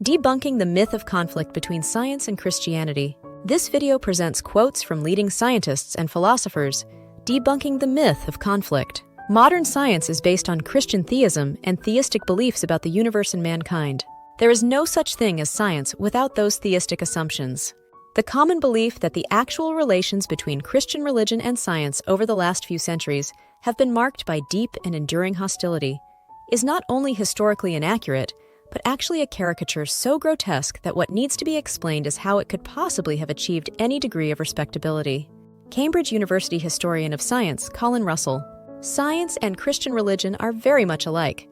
Debunking the myth of conflict between science and Christianity. This video presents quotes from leading scientists and philosophers, debunking the myth of conflict. Modern science is based on Christian theism and theistic beliefs about the universe and mankind. There is no such thing as science without those theistic assumptions. The common belief that the actual relations between Christian religion and science over the last few centuries have been marked by deep and enduring hostility is not only historically inaccurate, but actually a caricature so grotesque that what needs to be explained is how it could possibly have achieved any degree of respectability. Cambridge University historian of science Colin Russell. Science and Christian religion are very much alike.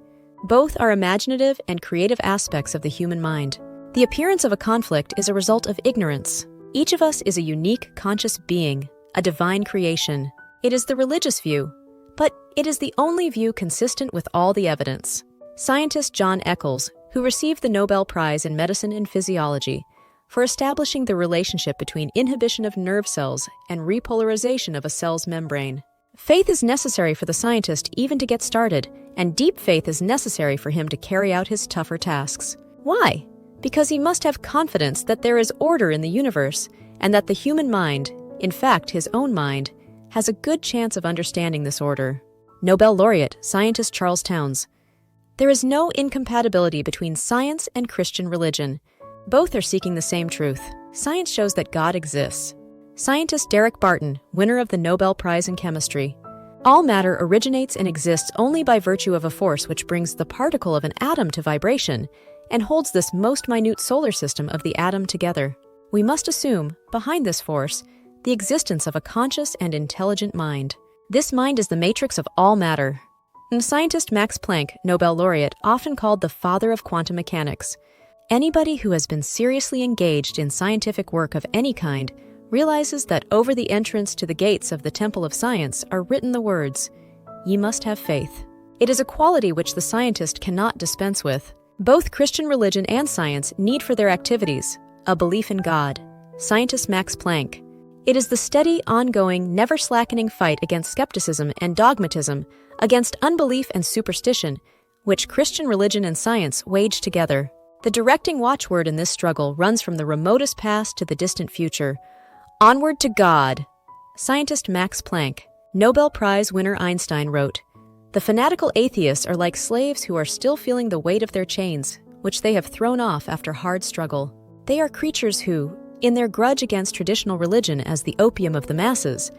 Both are imaginative and creative aspects of the human mind. The appearance of a conflict is a result of ignorance. Each of us is a unique, conscious being, a divine creation. It is the religious view, but it is the only view consistent with all the evidence. Scientist John Eccles, who received the Nobel Prize in Medicine and Physiology for establishing the relationship between inhibition of nerve cells and repolarization of a cell's membrane. Faith is necessary for the scientist even to get started, and deep faith is necessary for him to carry out his tougher tasks. Why? Because he must have confidence that there is order in the universe and that the human mind, in fact his own mind, has a good chance of understanding this order. Nobel laureate, scientist Charles Townes. There is no incompatibility between science and Christian religion. Both are seeking the same truth. Science shows that God exists. Scientist Barton, winner of the Nobel Prize in Chemistry. All matter originates and exists only by virtue of a force which brings the particle of an atom to vibration and holds this most minute solar system of the atom together. We must assume, behind this force, the existence of a conscious and intelligent mind. This mind is the matrix of all matter. And scientist Max Planck, Nobel laureate, often called the father of quantum mechanics. Anybody who has been seriously engaged in scientific work of any kind realizes that over the entrance to the gates of the temple of science are written the words, "Ye must have faith." It is a quality which the scientist cannot dispense with. Both Christian religion and science need for their activities a belief in God. Scientist Max Planck. It is the steady, ongoing, never-slackening fight against skepticism and dogmatism, against unbelief and superstition, which Christian religion and science wage together. The directing watchword in this struggle runs from the remotest past to the distant future. Onward to God. Scientist Max Planck, Nobel Prize-winner Einstein wrote, "The fanatical atheists are like slaves who are still feeling the weight of their chains, which they have thrown off after hard struggle. They are creatures who, in their grudge against traditional religion as the opium of the masses,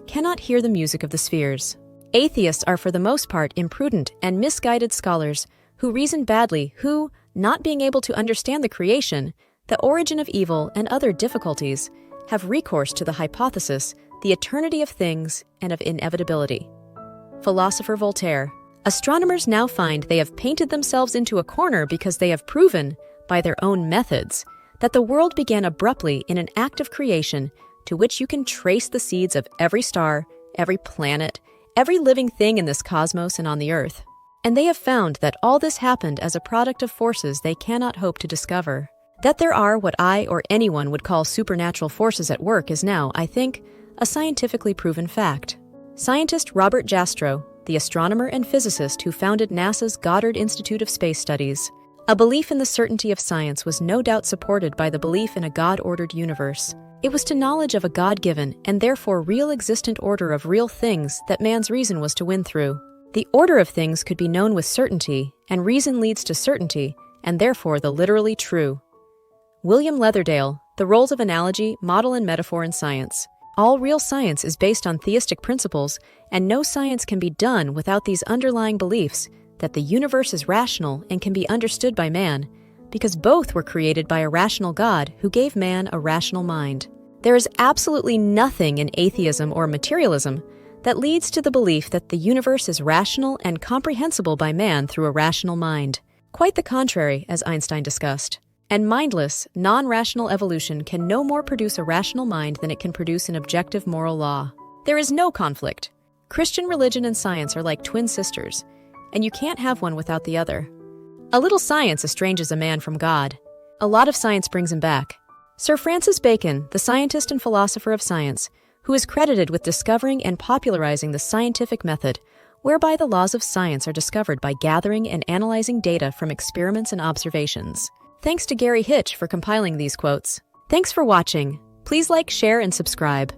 cannot hear the music of the spheres." Atheists are for the most part imprudent and misguided scholars who reason badly, who, not being able to understand the creation, the origin of evil, and other difficulties, have recourse to the hypothesis, the eternity of things, and of inevitability. Philosopher Voltaire. Astronomers now find they have painted themselves into a corner because they have proven, by their own methods, that the world began abruptly in an act of creation to which you can trace the seeds of every star, every planet, every living thing in this cosmos and on the earth. And they have found that all this happened as a product of forces they cannot hope to discover. That there are what I or anyone would call supernatural forces at work is now, I think, a scientifically proven fact. Scientist Robert Jastrow, the astronomer and physicist who founded NASA's Goddard Institute of Space Studies. A belief in the certainty of science was no doubt supported by the belief in a God-ordered universe. It was to knowledge of a God-given and therefore real existent order of real things that man's reason was to win through. The order of things could be known with certainty, and reason leads to certainty, and therefore the literally true. William Leatherdale, The Roles of Analogy, Model and Metaphor in Science. All real science is based on theistic principles, and no science can be done without these underlying beliefs that the universe is rational and can be understood by man, because both were created by a rational God who gave man a rational mind. There is absolutely nothing in atheism or materialism that leads to the belief that the universe is rational and comprehensible by man through a rational mind. Quite the contrary, as Einstein discussed. And mindless, non-rational evolution can no more produce a rational mind than it can produce an objective moral law. There is no conflict. Christian religion and science are like twin sisters, and you can't have one without the other. A little science estranges a man from God. A lot of science brings him back. Sir Francis Bacon, the scientist and philosopher of science, who is credited with discovering and popularizing the scientific method, whereby the laws of science are discovered by gathering and analyzing data from experiments and observations. Thanks to Gary Hitch for compiling these quotes. Thanks for watching. Please like, share, and subscribe.